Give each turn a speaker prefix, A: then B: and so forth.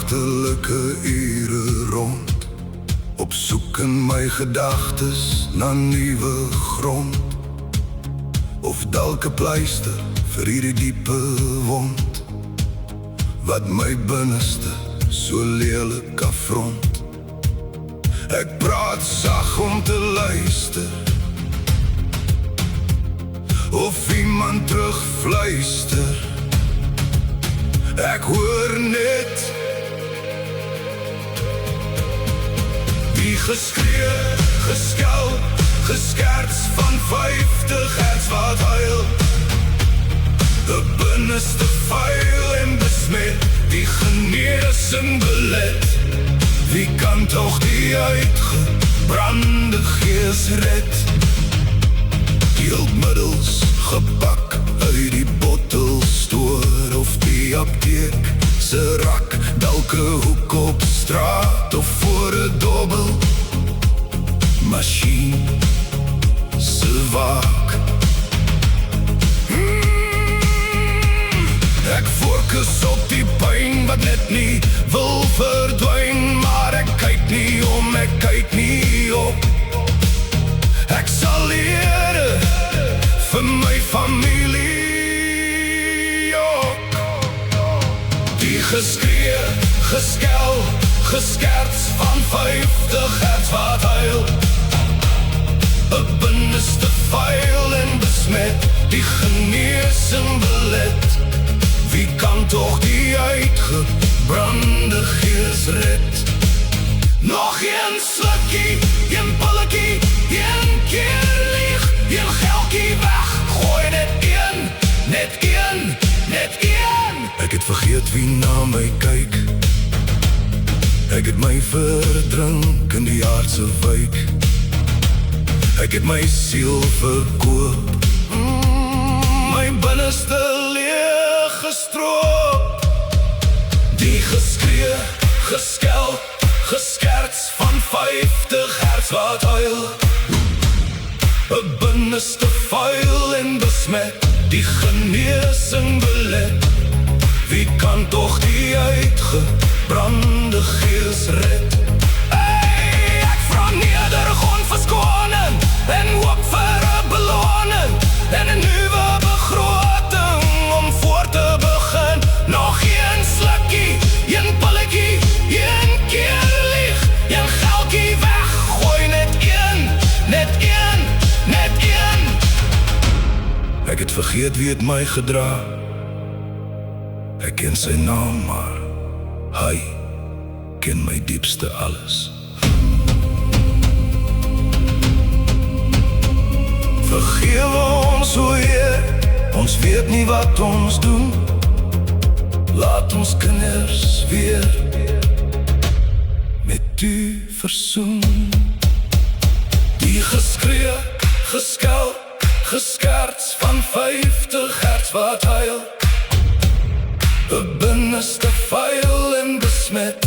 A: nagtelike ure rond, op soek in my gedagtes na nuwe grond, of dalk 'n pleister vir hierdie diepe wond, wat my binneste so lelik afrond. Ek praat sag om te luister, of iemand terugfluister. Ek hoor net die geskree, geskel, geskerts van 50 hertz wat huil. Die binneste vuil en besmet, die geneesing belet. Wie kan toch die uitgebrande gees red? Die hulpmiddels gebak uit die bottelstoor, of die apteek se rak, dalk 'n hoek op straat of voor 'n dobbel masjien se waak. Ek fokus op die pyn wat net nie wil verdwyn, maar ek kyk nie om, ek kyk nie op. Ek sal leer vir my familie ook. Die geskree, geskel, geskerts van 50 hertz wat huil. 'n binneste vuil en besmet, die geneesing belet. Wie kan toch die uitgebrande gees red? Nog een slukkie, een pulletjie, een keer lieg, een gelkie weg. Gooi net een, net een, net een. Ek het vergeet wie na my kyk. Ek het my verdrink in die aardse wyk. Ek het my siel verkoop, my binneste leeg gestroop. Die geskree, geskel, geskerts van 50 hertz wat huil. 'n binneste vuil en besmet, die geneesing belet. Wie kan toch die uitgebrande gees red? Hey, ek vra nederig om verskoning en hoop vir 'n beloning en 'n nuwe begroting om voor te begin. Nog een slukkie, een pulletjie, een keer lieg, een gelkie weg. Gooi net een, net een, net een. Ek het vergeet wie het my gedra. Ek ken sy naam, maar hy ken my diepste alles. Vergewe ons, o Heer, ons weet nie wat ons doen. Laat ons kinders weer met U versoen. Die geskree, geskel, geskerts van 50 hertz wat huil. 'n binneste vuil en besmet,